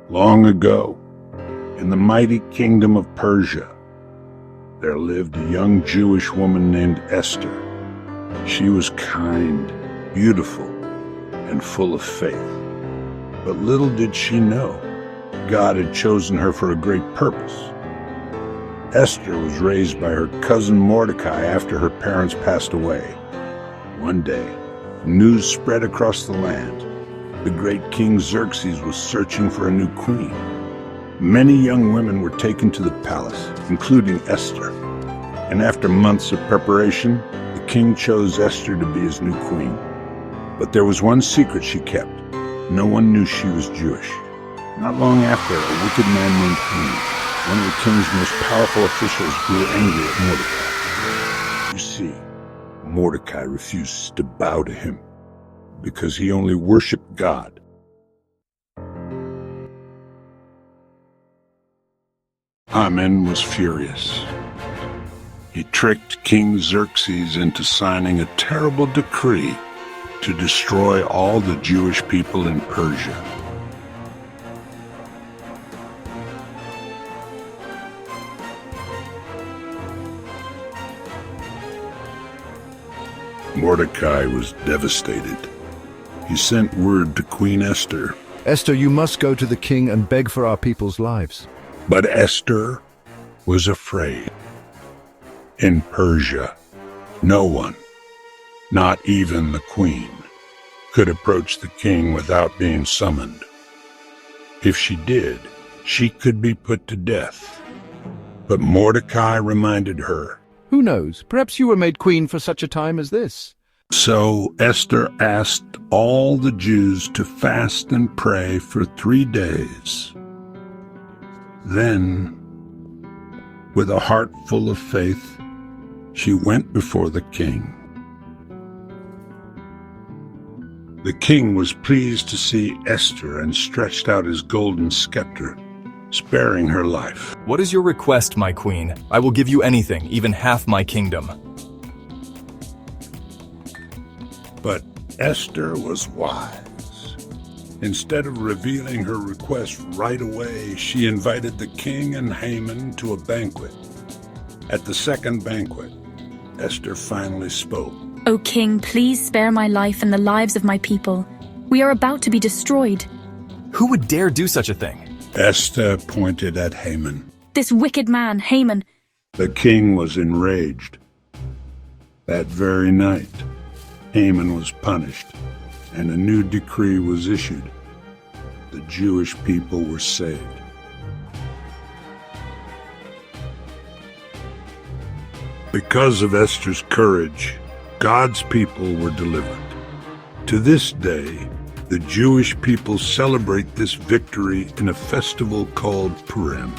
Long ago, in the mighty kingdom of Persia, there lived a young Jewish woman named Esther. She was kind, beautiful, and full of faith. But little did she know, God had chosen her for a great purpose. Esther was raised by her cousin Mordecai after her parents passed away. One day, news spread across the land. The great King Xerxes was searching for a new queen. Many young women were taken to the palace, including Esther. And after months of preparation, the king chose Esther to be his new queen. But there was one secret she kept. No one knew she was Jewish. Not long after, a wicked man named Haman, one of the king's most powerful officials, grew angry at Mordecai. You see, Mordecai refused to bow to him because he only worshipped God. Haman was furious. He tricked King Xerxes into signing a terrible decree to destroy all the Jewish people in Persia. Mordecai was devastated. He sent word to Queen Esther. Esther, you must go to the king and beg for our people's lives. But Esther was afraid. In Persia, no one, not even the queen, could approach the king without being summoned. If she did, she could be put to death. But Mordecai reminded her. Who knows? Perhaps you were made queen for such a time as this. So Esther asked all the Jews to fast and pray for 3 days. Then, with a heart full of faith, she went before the king. The king was pleased to see Esther and stretched out his golden scepter, sparing her life. What is your request, my queen? I will give you anything, even half my kingdom. But Esther was wise. Instead of revealing her request right away, she invited the king and Haman to a banquet. At the second banquet, Esther finally spoke. O king, please spare my life and the lives of my people. We are about to be destroyed. Who would dare do such a thing? Esther pointed at Haman. This wicked man, Haman. The king was enraged. That very night, Haman was punished, and a new decree was issued. The Jewish people were saved. Because of Esther's courage, God's people were delivered. To this day, the Jewish people celebrate this victory in a festival called Purim.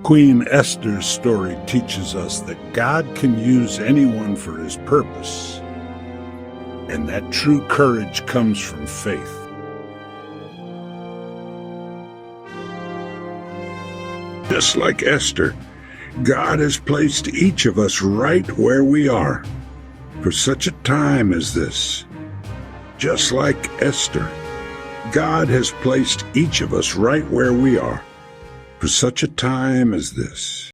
Queen Esther's story teaches us that God can use anyone for his purpose, and that true courage comes from faith. Just like Esther, God has placed each of us right where we are for such a time as this. Just like Esther, God has placed each of us right where we are for such a time as this.